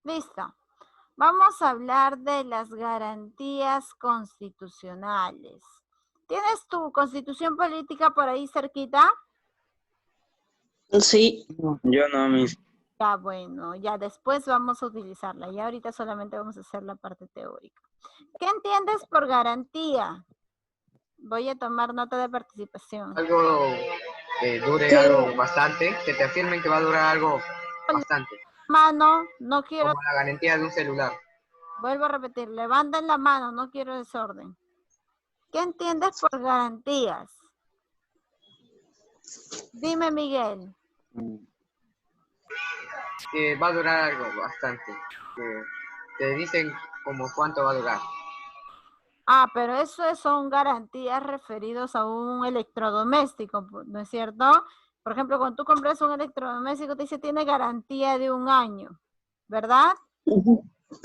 Listo. Vamos a hablar de las garantías constitucionales. ¿Tienes tu constitución política por ahí cerquita? Sí. Yo no, mis. Ya, bueno, ya después vamos a utilizarla. Ya ahorita solamente vamos a hacer la parte teórica. ¿Qué entiendes por garantía? Voy a tomar nota de participación. Algo que dure algo bastante, que te afirmen que va a durar algo bastante. Mano, no quiero... Como la garantía de un celular. Vuelvo a repetir, levanten la mano, no quiero desorden. ¿Qué entiendes por garantías? Dime, Miguel. Que va a durar algo bastante. Que te dicen como cuánto va a durar. Ah, pero eso son garantías referidos a un electrodoméstico, ¿no es cierto? Por ejemplo, cuando tú compras un electrodoméstico, te dice tiene garantía de 1 año, ¿verdad?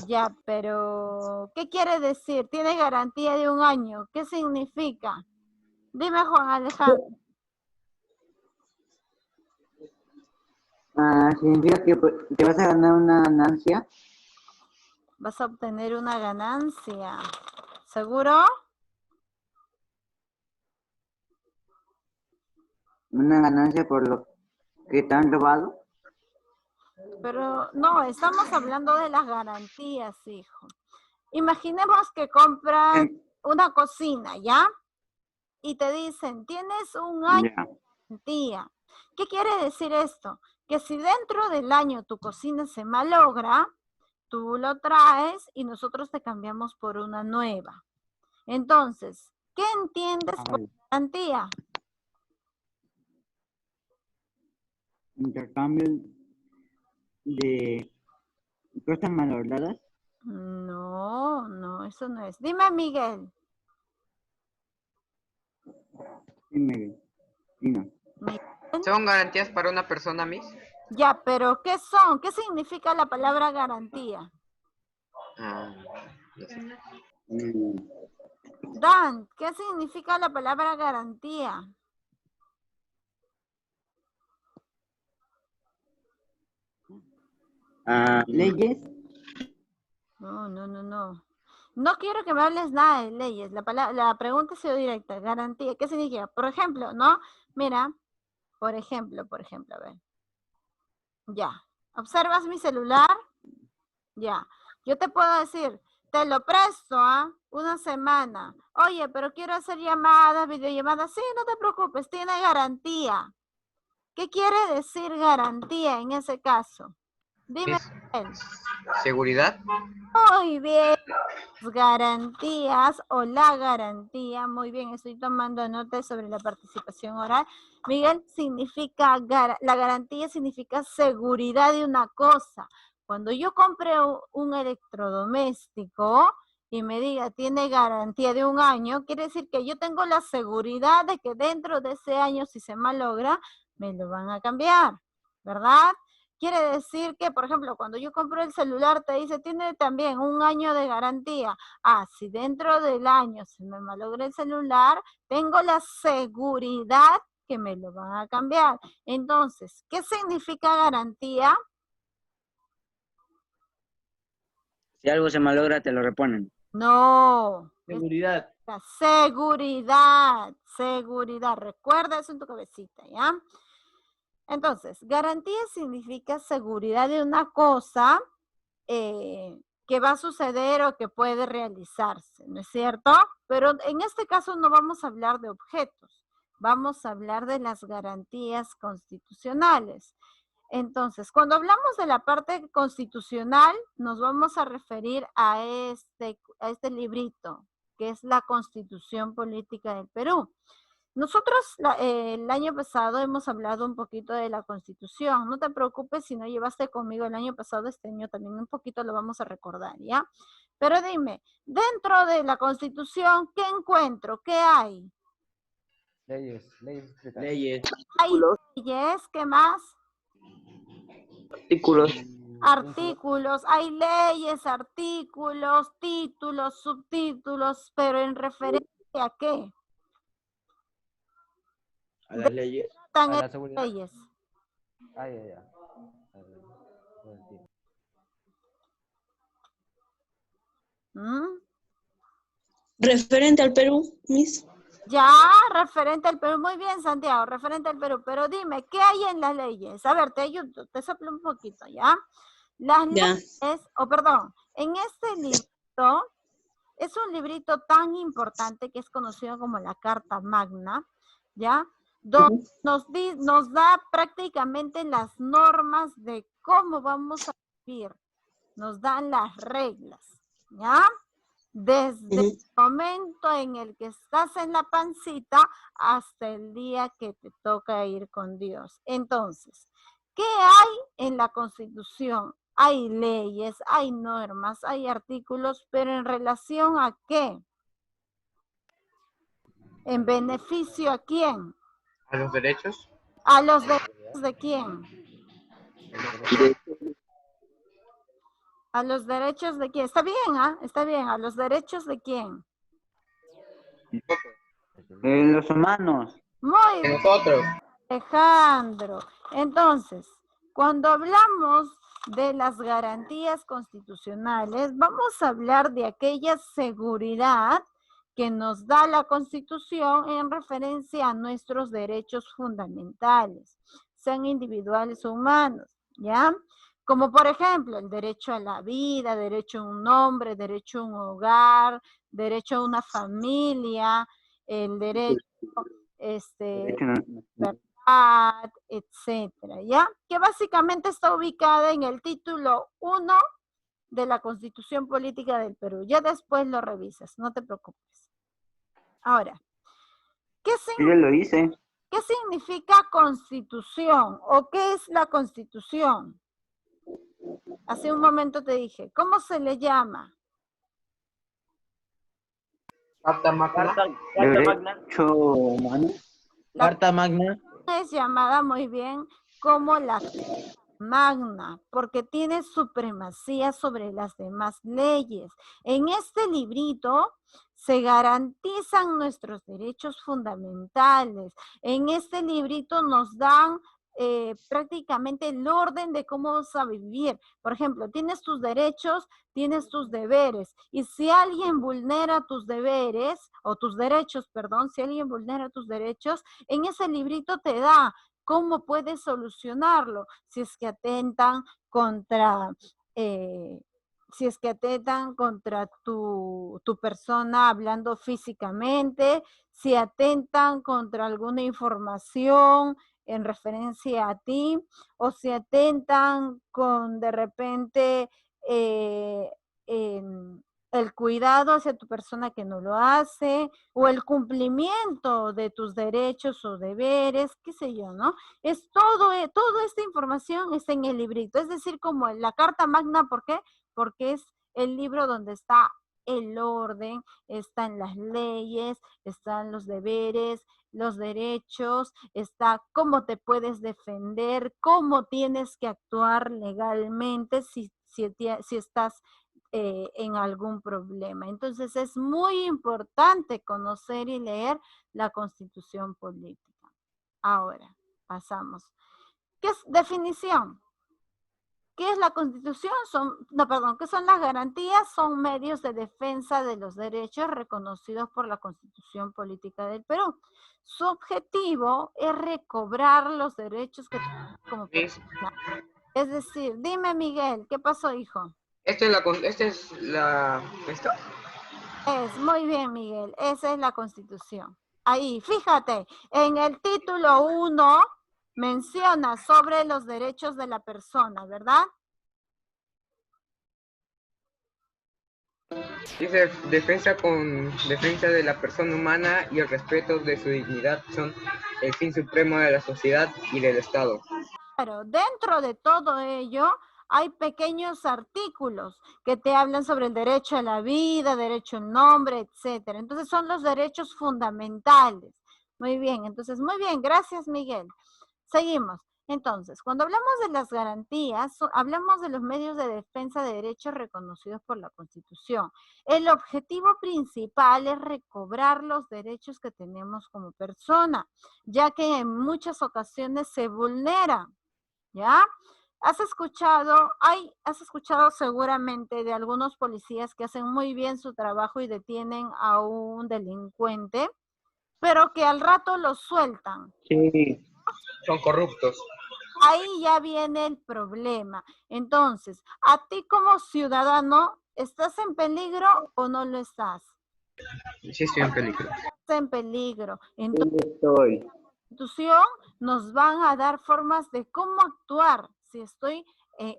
Ya, pero ¿qué quiere decir? Tiene garantía de 1 año. ¿Qué significa? Dime, Juan Alejandro. Significa que te vas a ganar una ganancia. Vas a obtener una ganancia. ¿Seguro? Una ganancia por lo que te han robado. Pero no, estamos hablando de las garantías, hijo. Imaginemos que compras una cocina, ¿ya? Y te dicen, tienes 1 año de garantía. ¿Qué quiere decir esto? Que si dentro del año tu cocina se malogra, tú lo traes y nosotros te cambiamos por una nueva. Entonces, ¿qué entiendes por garantía? Intercambio de cosas malogradas. No, eso no es. Dime, Miguel. Dime, Miguel. ¿Son garantías para una persona, Miss? Ya, pero ¿qué son? ¿Qué significa la palabra garantía? No sé. Dan, ¿qué significa la palabra garantía? Leyes. No. No quiero que me hables nada de leyes. La pregunta ha sido directa. Garantía, ¿qué significa? Por ejemplo, ¿no? Mira, por ejemplo, a ver. Ya. ¿Observas mi celular? Ya. Yo te puedo decir, te lo presto, ¿ah? 1 semana. Oye, pero quiero hacer llamadas, videollamadas. Sí, no te preocupes, tiene garantía. ¿Qué quiere decir garantía en ese caso? Dime. ¿Seguridad? Muy bien. Garantías o la garantía, muy bien, estoy tomando nota sobre la participación oral. Miguel, significa, la garantía significa seguridad de una cosa. Cuando yo compre un electrodoméstico y me diga tiene garantía de 1 año, quiere decir que yo tengo la seguridad de que dentro de ese año, si se malogra, me lo van a cambiar, ¿verdad? Quiere decir que, por ejemplo, cuando yo compro el celular, te dice, tiene también 1 año de garantía. Ah, si dentro del año se me malogra el celular, tengo la seguridad que me lo van a cambiar. Entonces, ¿qué significa garantía? Si algo se malogra, te lo reponen. No. Seguridad. Seguridad. Recuerda eso en tu cabecita, ¿ya? Entonces, garantía significa seguridad de una cosa que va a suceder o que puede realizarse, ¿no es cierto? Pero en este caso no vamos a hablar de objetos, vamos a hablar de las garantías constitucionales. Entonces, cuando hablamos de la parte constitucional, nos vamos a referir a este librito, que es la Constitución Política del Perú. Nosotros el año pasado hemos hablado un poquito de la Constitución. No te preocupes si no llevaste conmigo el año pasado, este año también un poquito lo vamos a recordar, ¿ya? Pero dime, dentro de la Constitución, ¿qué encuentro? ¿Qué hay? Leyes. Hay leyes, ¿qué más? Artículos. Artículos, hay leyes, artículos, títulos, subtítulos, pero en referencia ¿a qué? A las leyes. Están las leyes. Ya. Referente al Perú, Miss. Ya, referente al Perú. Muy bien, Santiago, referente al Perú. Pero dime, ¿qué hay en las leyes? A ver, te ayudo, te soplo un poquito, ¿ya? Las Ya. leyes, perdón, en este librito, es un librito tan importante que es conocido como la Carta Magna, ¿ya? Donde nos da prácticamente las normas de cómo vamos a vivir. Nos dan las reglas, ¿ya? Desde el momento en el que estás en la pancita hasta el día que te toca ir con Dios. Entonces, ¿qué hay en la Constitución? Hay leyes, hay normas, hay artículos, pero ¿en relación a qué? ¿En beneficio a quién? ¿A los derechos? ¿A los derechos de quién? ¿A los derechos de quién? Está bien, ¿ah? Está bien. ¿A los derechos de quién? Los humanos. Muy ¿De bien, nosotros? Alejandro. Entonces, cuando hablamos de las garantías constitucionales, vamos a hablar de aquella seguridad que nos da la Constitución en referencia a nuestros derechos fundamentales, sean individuales o humanos, ¿ya? Como por ejemplo, el derecho a la vida, derecho a un nombre, derecho a un hogar, derecho a una familia, el derecho, verdad, etcétera, ¿ya? Que básicamente está ubicada en el título 1 de la Constitución Política del Perú. Ya después lo revisas, no te preocupes. Ahora, Yo ya lo hice. ¿qué significa constitución o qué es la constitución? Hace un momento te dije, ¿cómo se le llama? Carta Magna. Derecho humano. Carta Magna. Es llamada muy bien como la Magna, porque tiene supremacía sobre las demás leyes. En este librito se garantizan nuestros derechos fundamentales. En este librito nos dan prácticamente el orden de cómo vamos a vivir. Por ejemplo, tienes tus derechos, tienes tus deberes. Y si alguien vulnera tus deberes, o tus derechos, perdón, si alguien vulnera tus derechos, en ese librito te da cómo puedes solucionarlo si es que atentan contra, tu persona hablando físicamente, si atentan contra alguna información en referencia a ti, o si atentan con de repente el cuidado hacia tu persona que no lo hace, o el cumplimiento de tus derechos o deberes, qué sé yo, ¿no? Es toda esta información está en el librito, es decir, como la Carta Magna, ¿por qué? Porque es el libro donde está el orden, están las leyes, están los deberes, los derechos, está cómo te puedes defender, cómo tienes que actuar legalmente si estás en algún problema. Entonces es muy importante conocer y leer la Constitución Política. Ahora, pasamos. ¿Qué es definición? ¿Qué es la Constitución? ¿Qué son las garantías? Son medios de defensa de los derechos reconocidos por la Constitución Política del Perú. Su objetivo es recobrar los derechos que tenemos como persona. Es decir, dime Miguel, ¿qué pasó, hijo? ¿Esto? Muy bien, Miguel, esa es la Constitución. Ahí, fíjate, en el título 1 menciona sobre los derechos de la persona, ¿verdad? Dice, defensa de la persona humana y el respeto de su dignidad son el fin supremo de la sociedad y del Estado. Claro, dentro de todo ello hay pequeños artículos que te hablan sobre el derecho a la vida, derecho al nombre, etcétera. Entonces son los derechos fundamentales. Muy bien, entonces muy bien, gracias Miguel. Seguimos. Entonces, cuando hablamos de las garantías, hablamos de los medios de defensa de derechos reconocidos por la Constitución. El objetivo principal es recobrar los derechos que tenemos como persona, ya que en muchas ocasiones se vulneran, ¿ya? has escuchado seguramente de algunos policías que hacen muy bien su trabajo y detienen a un delincuente, pero que al rato lo sueltan. Sí, son corruptos. Ahí ya viene el problema. Entonces, a ti como ciudadano, ¿estás en peligro o no lo estás? Sí, estoy en peligro. Estás en peligro. Entonces, ¿Dónde estoy? Constitución nos van a dar formas de cómo actuar si estoy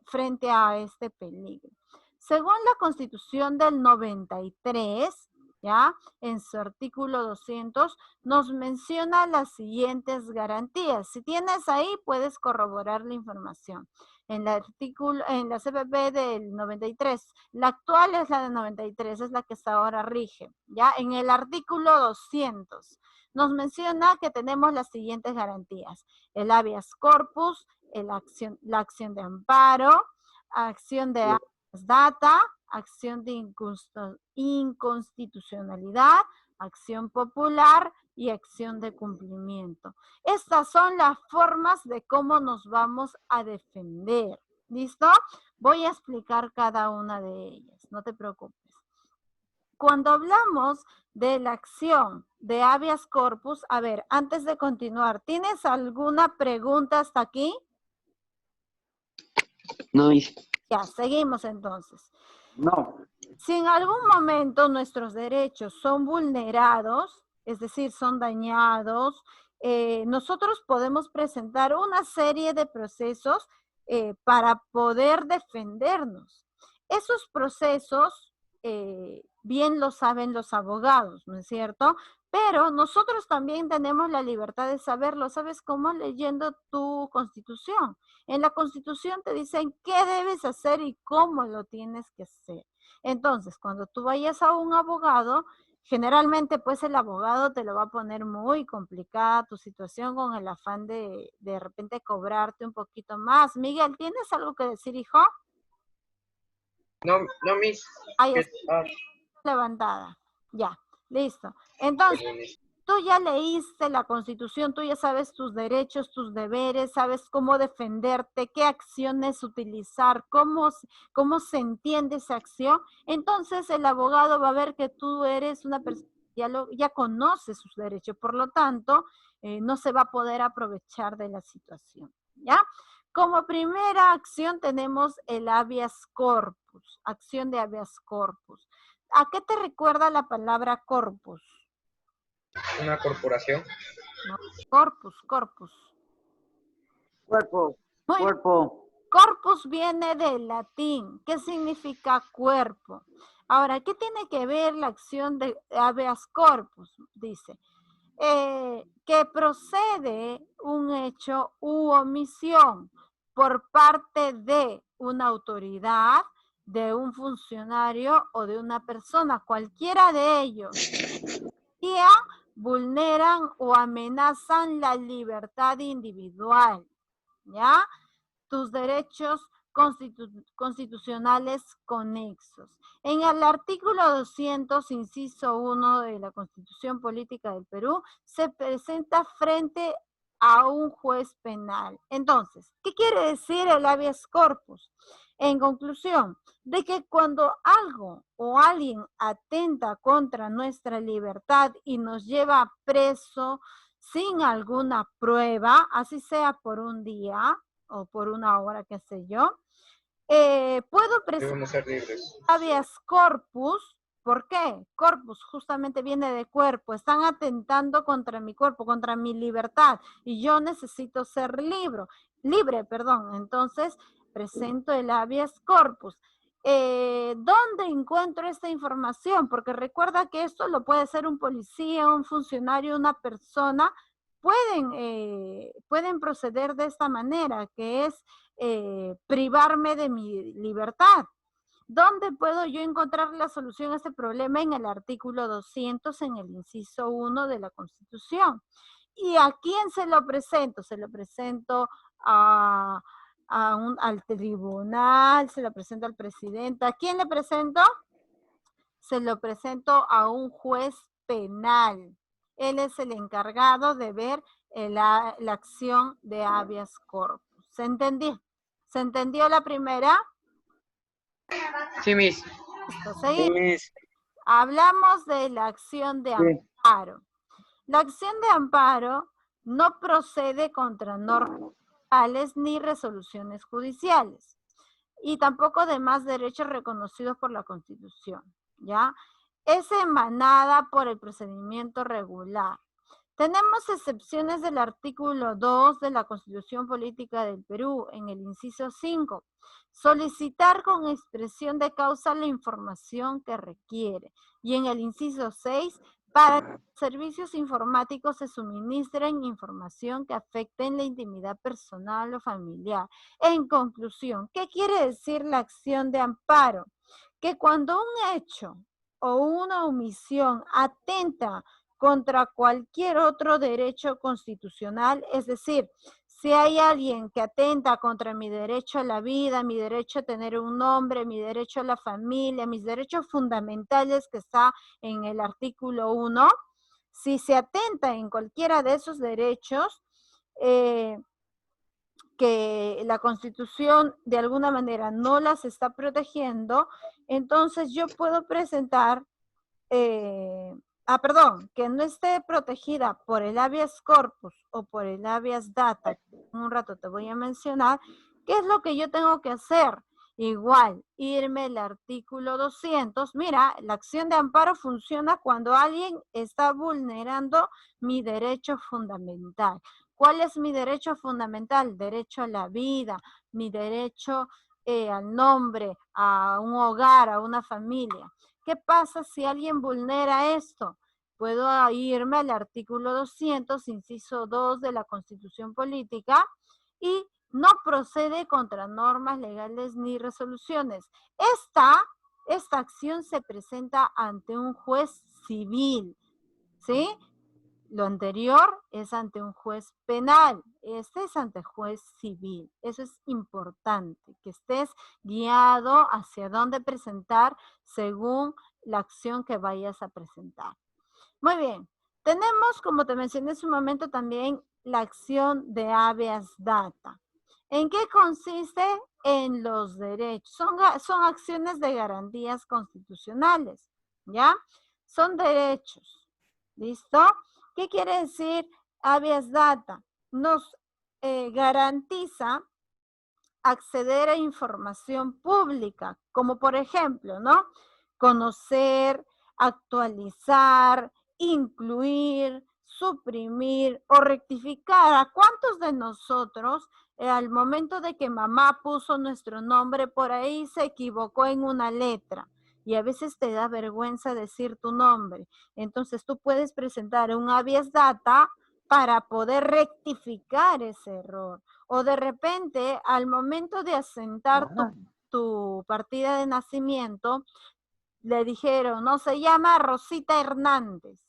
frente a este peligro. Según la Constitución del 93, ¿ya? En su artículo 200, nos menciona las siguientes garantías. Si tienes ahí, puedes corroborar la información. En la CPP del 93, la actual es la del 93, es la que hasta ahora rige, ¿ya? En el artículo 200, nos menciona que tenemos las siguientes garantías: el habeas corpus, la acción de amparo, acción de habeas data, acción de inconstitucionalidad, acción popular y acción de cumplimiento. Estas son las formas de cómo nos vamos a defender. ¿Listo? Voy a explicar cada una de ellas, no te preocupes. Cuando hablamos de la acción de habeas corpus, a ver, antes de continuar, ¿tienes alguna pregunta hasta aquí? No, Ya, seguimos entonces. no. Si en algún momento nuestros derechos son vulnerados, es decir, son dañados, nosotros podemos presentar una serie de procesos para poder defendernos. Esos procesos, bien lo saben los abogados, ¿no es cierto? Pero nosotros también tenemos la libertad de saberlo. ¿Sabes cómo? Leyendo tu Constitución. En la Constitución te dicen qué debes hacer y cómo lo tienes que hacer. Entonces, cuando tú vayas a un abogado, generalmente pues el abogado te lo va a poner muy complicada tu situación con el afán de repente cobrarte un poquito más. Miguel, ¿tienes algo que decir, hijo? No, Miss. Ahí está, levantada. Ya, listo. Entonces, tú ya leíste la Constitución, tú ya sabes tus derechos, tus deberes, sabes cómo defenderte, qué acciones utilizar, cómo se entiende esa acción. Entonces, el abogado va a ver que tú eres una persona que ya conoce sus derechos, por lo tanto, no se va a poder aprovechar de la situación, ¿ya? Como primera acción tenemos el habeas corpus, acción de habeas corpus. ¿A qué te recuerda la palabra corpus? Una corporación. No, corpus. Cuerpo, Muy bien. cuerpo. Corpus viene del latín. ¿Qué significa cuerpo? Ahora, ¿qué tiene que ver la acción de habeas corpus? Dice, que procede un hecho u omisión por parte de una autoridad, de un funcionario o de una persona, cualquiera de ellos, que vulneran o amenazan la libertad individual, ¿ya? Tus derechos constitucionales conexos. En el artículo 200, inciso 1 de la Constitución Política del Perú, se presenta frente a un juez penal. Entonces, ¿qué quiere decir el habeas corpus? En conclusión, de que cuando algo o alguien atenta contra nuestra libertad y nos lleva preso sin alguna prueba, así sea por un día o por una hora, qué sé yo, puedo presentar habeas corpus. ¿Por qué? Corpus justamente viene de cuerpo. Están atentando contra mi cuerpo, contra mi libertad, y yo necesito ser libre. Entonces, presento el habeas corpus. ¿Dónde encuentro esta información? Porque recuerda que esto lo puede hacer un policía, un funcionario, una persona. Pueden proceder de esta manera, que es privarme de mi libertad. ¿Dónde puedo yo encontrar la solución a este problema? En el artículo 200, en el inciso 1 de la Constitución. ¿Y a quién se lo presento? Se lo presento al tribunal, se lo presento al presidente. ¿A quién le presento? Se lo presento a un juez penal. Él es el encargado de ver la acción de habeas corpus. ¿Se entendió? ¿Se entendió la primera? Sí, Miss. Listo, Sí, seguimos. Miss. Hablamos de la acción de Sí. amparo. La acción de amparo no procede contra normas legales ni resoluciones judiciales y tampoco de más derechos reconocidos por la Constitución, ¿ya? Es emanada por el procedimiento regular. Tenemos excepciones del artículo 2 de la Constitución Política del Perú, en el inciso 5. Solicitar con expresión de causa la información que requiere. Y en el inciso 6, para que los servicios informáticos se suministren información que afecten la intimidad personal o familiar. En conclusión, ¿qué quiere decir la acción de amparo? Que cuando un hecho o una omisión atenta contra cualquier otro derecho constitucional, es decir, si hay alguien que atenta contra mi derecho a la vida, mi derecho a tener un nombre, mi derecho a la familia, mis derechos fundamentales que está en el artículo 1, si se atenta en cualquiera de esos derechos, que la Constitución de alguna manera no las está protegiendo, entonces yo puedo presentar que no esté protegida por el habeas corpus o por el habeas data, que en un rato te voy a mencionar, ¿qué es lo que yo tengo que hacer? Igual, irme al artículo 200. Mira, la acción de amparo funciona cuando alguien está vulnerando mi derecho fundamental. ¿Cuál es mi derecho fundamental? Derecho a la vida, mi derecho al nombre, a un hogar, a una familia. ¿Qué pasa si alguien vulnera esto? Puedo irme al artículo 200, inciso 2 de la Constitución Política y no procede contra normas legales ni resoluciones. Esta acción se presenta ante un juez civil, ¿sí? Lo anterior es ante un juez penal, este es ante juez civil. Eso es importante, que estés guiado hacia dónde presentar según la acción que vayas a presentar. Muy bien, tenemos, como te mencioné hace un momento, también la acción de habeas data. ¿En qué consiste? En los derechos. Son acciones de garantías constitucionales, ¿ya? Son derechos, ¿listo? ¿Qué quiere decir habeas data? Nos garantiza acceder a información pública, como por ejemplo, ¿no? Conocer, actualizar, incluir, suprimir o rectificar. ¿A cuántos de nosotros al momento de que mamá puso nuestro nombre por ahí se equivocó en una letra? Y a veces te da vergüenza decir tu nombre. Entonces tú puedes presentar un habeas data para poder rectificar ese error. O de repente, al momento de asentar tu partida de nacimiento, le dijeron, no, se llama Rosita Hernández.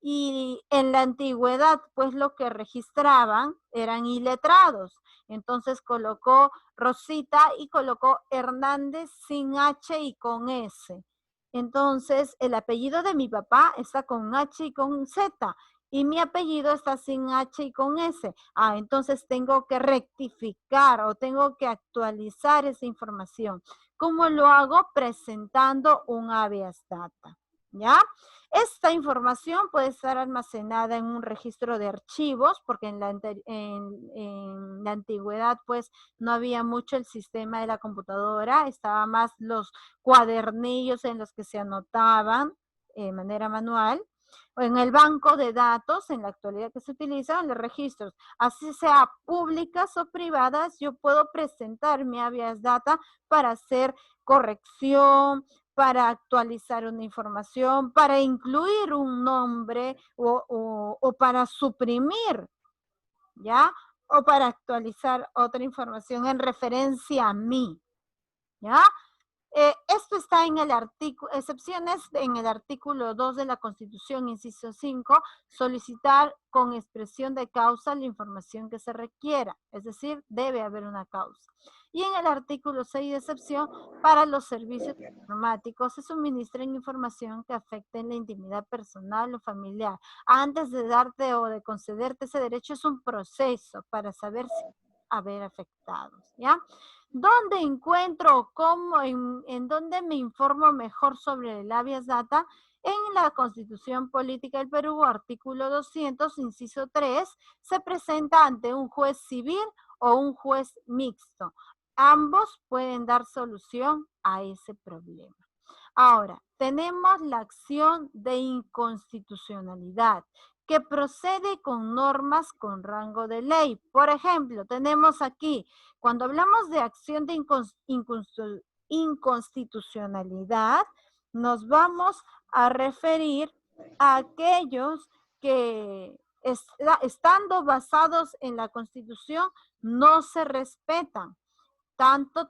Y en la antigüedad, pues lo que registraban eran iletrados. Entonces colocó Rosita y colocó Hernández sin H y con S. Entonces, el apellido de mi papá está con H y con Z. Y mi apellido está sin H y con S. Entonces tengo que rectificar o tengo que actualizar esa información. ¿Cómo lo hago? Presentando un habeas data, ¿ya? Esta información puede estar almacenada en un registro de archivos, porque en la antigüedad, pues, no había mucho el sistema de la computadora, estaba más los cuadernillos en los que se anotaban de manera manual, o en el banco de datos, en la actualidad que se utilizan los registros, así sea públicas o privadas, yo puedo presentar mi habeas data para hacer corrección, para actualizar una información, para incluir un nombre o para suprimir, ¿ya? O para actualizar otra información en referencia a mí, ¿ya? Esto está en el artículo, excepciones en el artículo 2 de la Constitución, inciso 5, solicitar con expresión de causa la información que se requiera, es decir, debe haber una causa. Y en el artículo 6 de excepción, para los servicios informáticos se suministren información que afecte la intimidad personal o familiar. Antes de darte o de concederte ese derecho es un proceso para saber si haber afectados, ¿ya? ¿Dónde encuentro cómo, en dónde me informo mejor sobre el habeas data? En la Constitución Política del Perú, artículo 200, inciso 3, se presenta ante un juez civil o un juez mixto. Ambos pueden dar solución a ese problema. Ahora, tenemos la acción de inconstitucionalidad, que procede con normas con rango de ley. Por ejemplo, tenemos aquí, cuando hablamos de acción de inconstitucionalidad, nos vamos a referir a aquellos que estando basados en la Constitución no se respetan. Tanto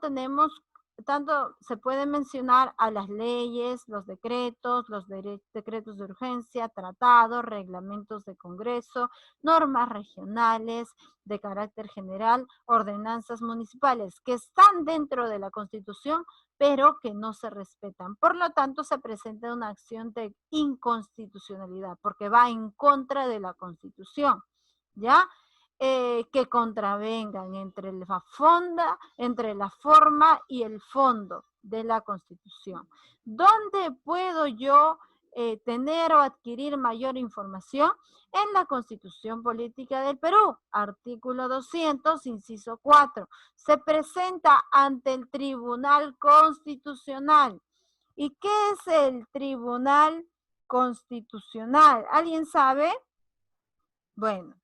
se puede mencionar a las leyes, los decretos de urgencia, tratados, reglamentos de Congreso, normas regionales de carácter general, ordenanzas municipales, que están dentro de la Constitución, pero que no se respetan. Por lo tanto, se presenta una acción de inconstitucionalidad, porque va en contra de la Constitución, ¿ya? Que contravengan entre la forma y el fondo de la Constitución. ¿Dónde puedo yo tener o adquirir mayor información? En la Constitución Política del Perú, artículo 200, inciso 4. Se presenta ante el Tribunal Constitucional. ¿Y qué es el Tribunal Constitucional? ¿Alguien sabe? Bueno,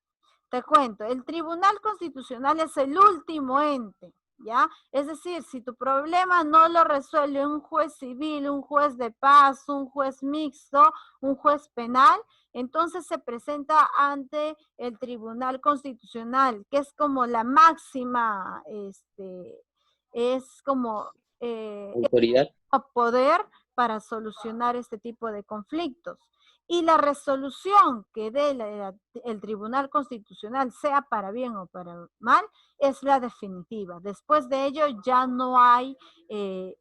te cuento, el Tribunal Constitucional es el último ente, ¿ya? Es decir, si tu problema no lo resuelve un juez civil, un juez de paz, un juez mixto, un juez penal, entonces se presenta ante el Tribunal Constitucional, que es como la máxima, es como Autoridad. poder para solucionar este tipo de conflictos. Y la resolución que dé el Tribunal Constitucional, sea para bien o para mal, es la definitiva. Después de ello ya no hay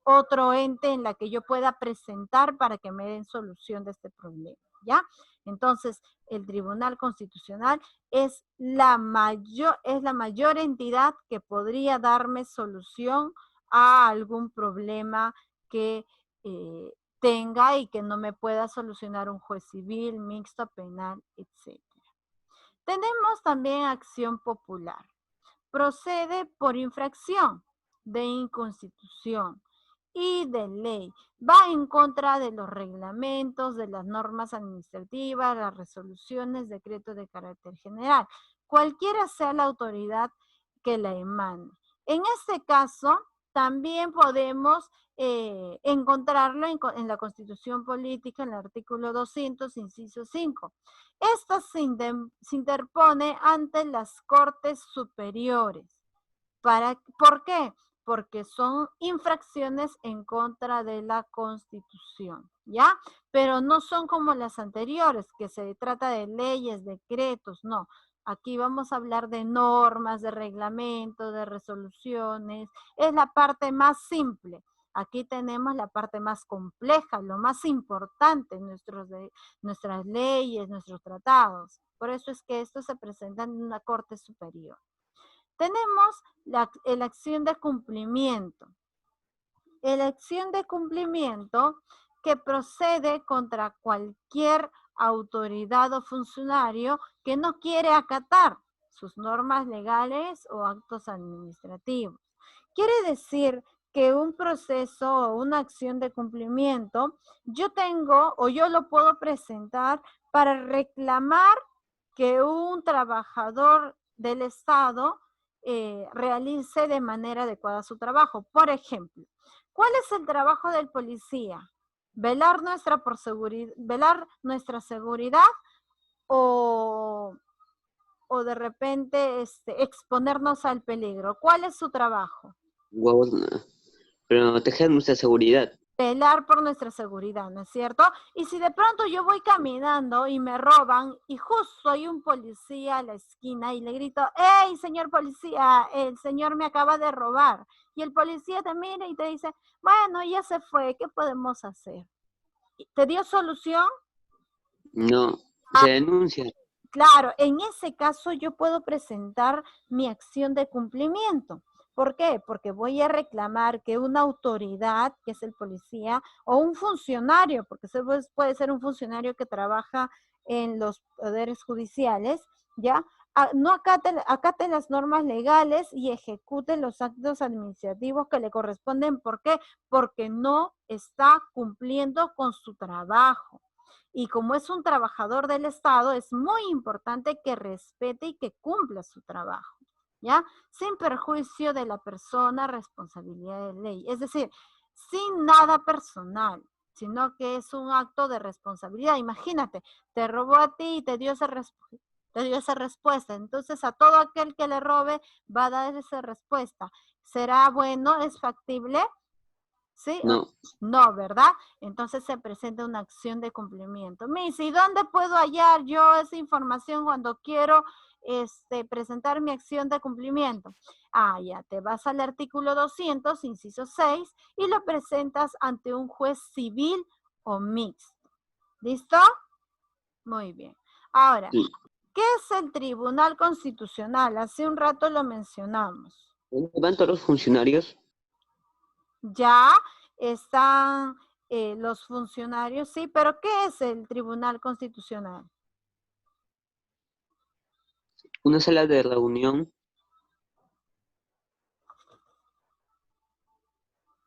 otro ente en la que yo pueda presentar para que me den solución de este problema, ¿ya? Entonces, el Tribunal Constitucional es la mayor entidad que podría darme solución a algún problema que tenga y que no me pueda solucionar un juez civil, mixto, penal, etc. Tenemos también acción popular. Procede por infracción de inconstitución y de ley. Va en contra de los reglamentos, de las normas administrativas, las resoluciones, decretos de carácter general, cualquiera sea la autoridad que la emane. En este caso, también podemos encontrarlo en la Constitución Política, en el artículo 200, inciso 5. Esta se interpone ante las Cortes Superiores. ¿Por qué? Porque son infracciones en contra de la Constitución, ¿ya? Pero no son como las anteriores, que se trata de leyes, decretos, no. Aquí vamos a hablar de normas, de reglamentos, de resoluciones. Es la parte más simple. Aquí tenemos la parte más compleja, lo más importante, nuestras leyes, nuestros tratados. Por eso es que esto se presenta en una Corte Superior. Tenemos la acción de cumplimiento. La acción de cumplimiento que procede contra cualquier autoridad o funcionario que no quiere acatar sus normas legales o actos administrativos. Quiere decir que un proceso o una acción de cumplimiento yo lo puedo presentar para reclamar que un trabajador del Estado realice de manera adecuada su trabajo. Por ejemplo, ¿cuál es el trabajo del policía? ¿Velar nuestra seguridad o de repente exponernos al peligro? ¿Cuál es su trabajo? Proteger nuestra seguridad. Velar por nuestra seguridad, ¿no es cierto? Y si de pronto yo voy caminando y me roban y justo hay un policía a la esquina y le grito, ¡hey, señor policía! El señor me acaba de robar. Y el policía te mira y te dice, bueno, ya se fue, ¿qué podemos hacer? ¿Te dio solución? No, se denuncia. Claro, en ese caso yo puedo presentar mi acción de cumplimiento. ¿Por qué? Porque voy a reclamar que una autoridad, que es el policía, o un funcionario, porque puede ser un funcionario que trabaja en los poderes judiciales, ¿ya? No acate las normas legales y ejecute los actos administrativos que le corresponden. ¿Por qué? Porque no está cumpliendo con su trabajo. Y como es un trabajador del Estado, es muy importante que respete y que cumpla su trabajo, ¿ya? Sin perjuicio de la persona, responsabilidad de ley. Es decir, sin nada personal, sino que es un acto de responsabilidad. Imagínate, te robó a ti y te dio esa respuesta. Entonces, a todo aquel que le robe va a dar esa respuesta. ¿Será bueno? ¿Es factible? ¿Sí? No. No, ¿verdad? Entonces se presenta una acción de cumplimiento. Miss, ¿y dónde puedo hallar yo esa información cuando quiero presentar mi acción de cumplimiento? Ya, te vas al artículo 200, inciso 6, y lo presentas ante un juez civil o mixto. ¿Listo? Muy bien. Ahora, Sí. ¿qué es el Tribunal Constitucional? Hace un rato lo mencionamos. ¿Dónde van todos los funcionarios? Ya están los funcionarios, sí, pero ¿qué es el Tribunal Constitucional? Una sala de reunión.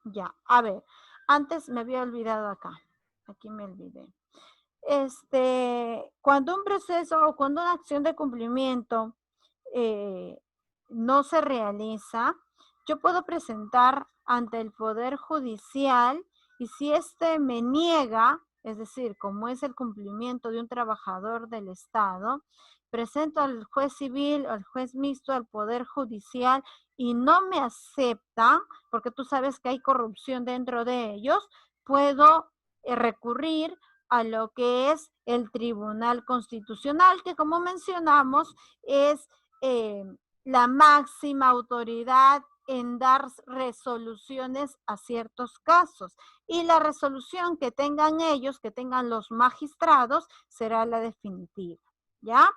Ya, a ver, antes me había olvidado acá, aquí me olvidé. Cuando un proceso o cuando una acción de cumplimiento no se realiza, yo puedo presentar ante el Poder Judicial y si me niega, es decir, como es el cumplimiento de un trabajador del Estado, presento al juez civil, al juez mixto, al Poder Judicial y no me acepta, porque tú sabes que hay corrupción dentro de ellos, puedo recurrir a lo que es el Tribunal Constitucional, que como mencionamos es la máxima autoridad en dar resoluciones a ciertos casos. Y la resolución que tengan ellos, que tengan los magistrados, será la definitiva, ¿ya?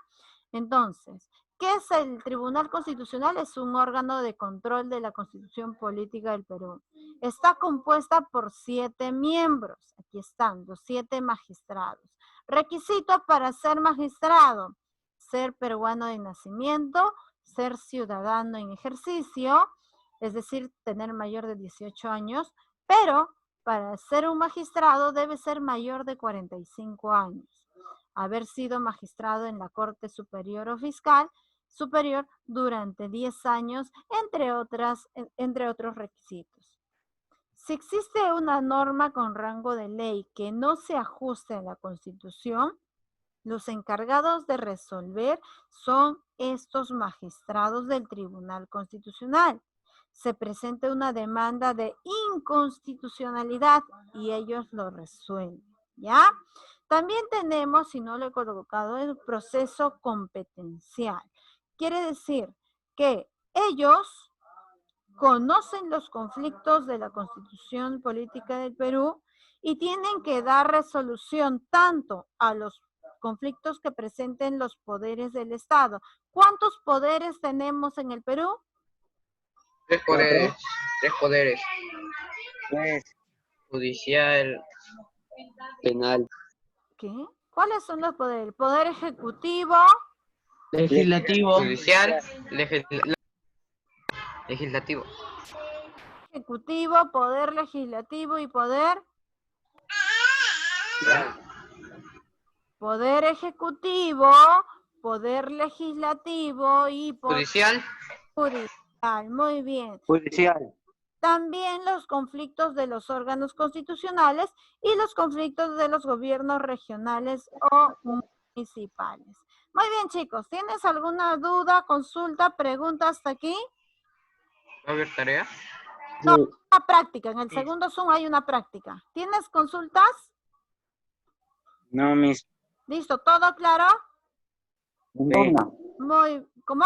Entonces, ¿qué es el Tribunal Constitucional? Es un órgano de control de la Constitución Política del Perú. Está compuesta por 7 miembros. Aquí están, los 7 magistrados. Requisito para ser magistrado: ser peruano de nacimiento, ser ciudadano en ejercicio, es decir, tener mayor de 18 años, pero para ser un magistrado debe ser mayor de 45 años. Haber sido magistrado en la Corte Superior o Fiscal Superior durante 10 años, entre otros requisitos. Si existe una norma con rango de ley que no se ajuste a la Constitución, los encargados de resolver son estos magistrados del Tribunal Constitucional. Se presenta una demanda de inconstitucionalidad y ellos lo resuelven, ¿ya? También tenemos, si no lo he colocado, el proceso competencial. Quiere decir que ellos conocen los conflictos de la Constitución Política del Perú y tienen que dar resolución tanto a los conflictos que presenten los poderes del Estado. ¿Cuántos poderes tenemos en el Perú? 3 poderes. 3 poderes. Pues, Judicial. Penal. ¿Qué? ¿Cuáles son los poderes? El poder ejecutivo, Legislativo. Judicial. Legislativo. poder legislativo y poder ejecutivo, poder legislativo y poder Judicial. judicial. Muy bien. judicial. También los conflictos de los órganos constitucionales y los conflictos de los gobiernos regionales o municipales. Muy bien, chicos. ¿Tienes alguna duda, consulta, pregunta hasta aquí? ¿Va a haber tarea? No, una práctica. En el segundo Zoom hay una práctica. ¿Tienes consultas? No, mis. ¿Listo? ¿Todo claro? No. ¿Cómo?